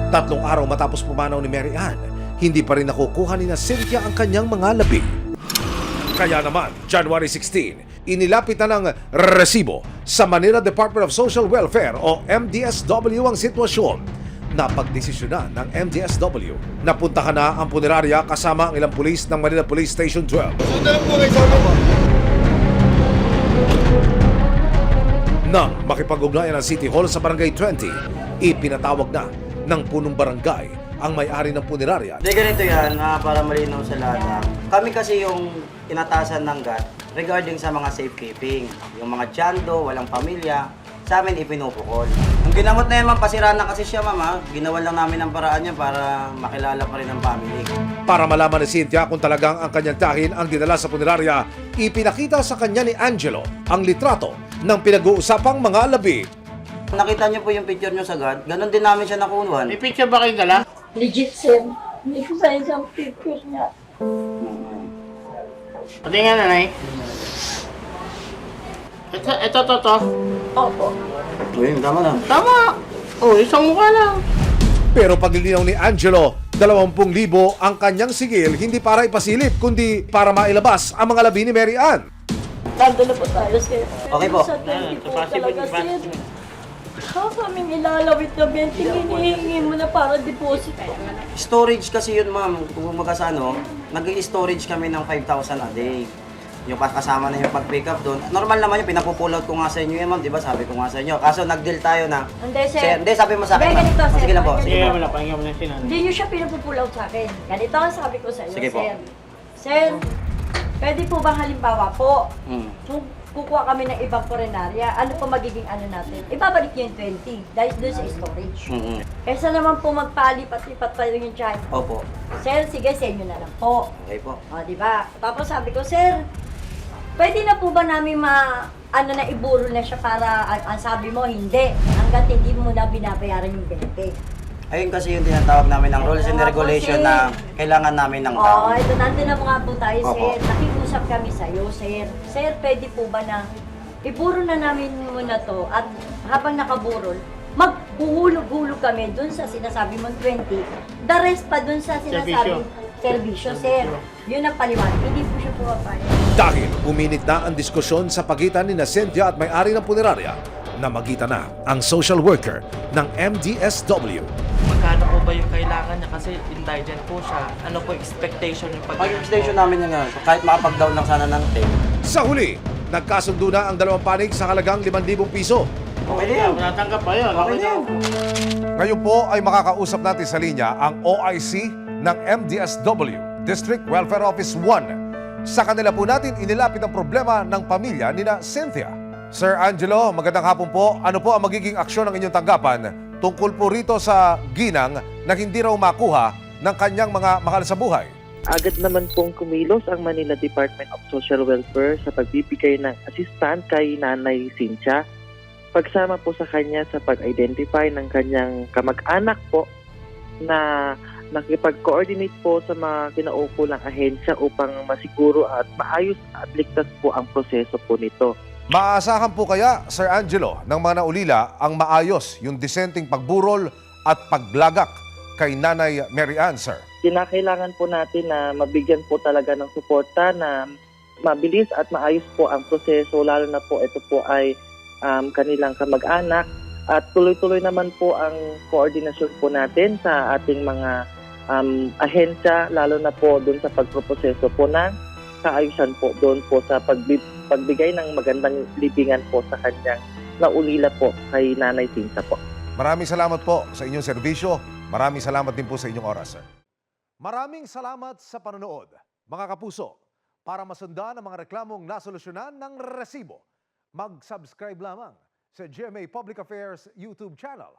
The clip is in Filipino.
3 araw matapos pumanaw ni Mary Ann, hindi pa rin nakukuha ni na Cynthia ang kanyang mga labi. Kaya naman, January 16, inilapit na ng resibo sa Manila Department of Social Welfare o MDSW ang sitwasyon. Napagdesisyonan ng MDSW na puntahan na ang punerarya kasama ang ilang pulis ng Manila Police Station 12. Nang makipag-ugnayan ng City Hall sa Barangay 20, ipinatawag na ng punong barangay ang may-ari ng punerarya. Hindi, ganito yan, para malinaw sa lahat. Kami kasi yung inatasan ng GAT regarding sa mga safekeeping. Yung mga tiyando, walang pamilya, sa amin ipinupukol. Ang ginamot na yan, ma'am, pasira na kasi siya, ma'am. Ginawan lang namin ang paraan niya para makilala pa rin ang family. Para malaman ni Cynthia kung talagang ang kanyang tiyahin ang dinala sa punerarya, ipinakita sa kanya ni Angelo ang litrato ng pinag-uusapang mga labi. Nakita niyo po yung picture niyo sa GAT, ganun din namin siya nakunuan. May picture ba kayo dala? Legit, sir. Hindi ko sa isang picture niya. Pati nga, nanay. Ito. Opo. Uy, tama na. Tama! Oh, isang mukha lang. Pero paglilinaw ni Angelo, 20,000 ang kanyang sigil hindi para ipasilip kundi para mailabas ang mga labi ni Mary Ann. Nando na po tayo, sir. Okay po. Sa 20 po possible talaga, ba? sir. Kaming ilalawit na 20, hinihingi mo na para deposito. Storage kasi yun, ma'am. Kung magkasa nag-i-storage kami ng 5,000 a day. Yung kasama na yung pag-pick up doon. Normal naman yung pinapupull out ko nga sa inyo yan, ma'am. Di ba? Sabi ko nga sa inyo. Kaso nag-deal tayo na. Hindi, sir. Hindi, sabi mo sa akin, Hindi, ma'am. ganito, sir. Sige lang po. Sige Sige, po. wala pa. Hingga mo na siya. Hindi nyo siya pinupupull out sa akin. Ganito ang sabi ko sa inyo, Sige po. sir. Sir, pwede po bang halimbawa po, Mm. kung kukuha kami ng ibang punerarya, ano po magiging ano natin? Ibabalik nyo yung 20 dahil doon sa storage. Mm-hmm. Kaysa naman po magpalipat-lipat pa yung tiyan. Opo. Sir, sige, sa inyo na lang po. Okay po. O, di ba? Tapos sabi ko, sir, pwede na po ba namin ano na iburo na siya para, ang sabi mo, hindi. Hanggat hindi mo na binabayaran yung benefit. Ayun kasi yung tinatawag namin ng rules and regulation na kailangan namin ng Oo, tao. ito, nandun na mga po tayo, Opo. sir. Nakikusap kami sa'yo, sir. Sir, pwede po ba na iburo na namin muna to at habang nakaburol, maghuhulog-hulog kami dun sa sinasabi mong 20. The rest pa dun sa sinasabi serbisyo, sir. Yun ang paliwanag. Hindi po siya pumapayag. Dahil uminit na ang diskusyon sa pagitan ni na Cynthia at may-ari ng punerarya, na magitan na ang social worker ng MDSW. Magkano po ba yung kailangan niya kasi indigent po siya? Ano po expectation yung Pag-station namin yung kahit makapag-down lang sana ng 10. Sa huli, nagkasundo na ang dalawang panig sa halagang 5,000 piso. Okay na yan. Natanggap pa yun. Okay na yan. Ngayon po ay makakausap natin sa linya ang OIC ng MDSW, District Welfare Office 1. Sa kanila po natin inilapit ang problema ng pamilya ni na Cynthia. Sir Angelo, magandang hapon po. Ano po ang magiging aksyon ng inyong tanggapan tungkol po rito sa ginang na hindi raw makuha ng kanyang mga mahal sa buhay? Agad naman pong kumilos ang Manila Department of Social Welfare sa pagbibigay ng assistant kay Nanay Cynthia. Pagsama po sa kanya sa pag-identify ng kanyang kamag-anak po na nakipag-coordinate po sa mga kinaukulang ahensya upang masiguro at maayos at ligtas po ang proseso po nito. Maaasahan po kaya, Sir Angelo, ng mga naulila ang maayos yung disenteng pagburol at paglagak kay Nanay Mary Ann, sir? Kinakailangan po natin na mabigyan po talaga ng suporta na mabilis at maayos po ang proseso, lalo na po ito po ay kanilang kamag-anak at tuloy-tuloy naman po ang koordinasyon po natin sa ating mga ahensya, lalo na po doon sa pagproproseso po ng kaayusan po doon po sa pagbigay ng magandang libingan po sa kanyang naulila po kay Nanay Cynthia po. Maraming salamat po sa inyong serbisyo. Maraming salamat din po sa inyong oras, sir. Maraming salamat sa panonood, mga kapuso. Para masundan ang mga reklamong nasolusyonan ng resibo, mag-subscribe lamang sa GMA Public Affairs YouTube channel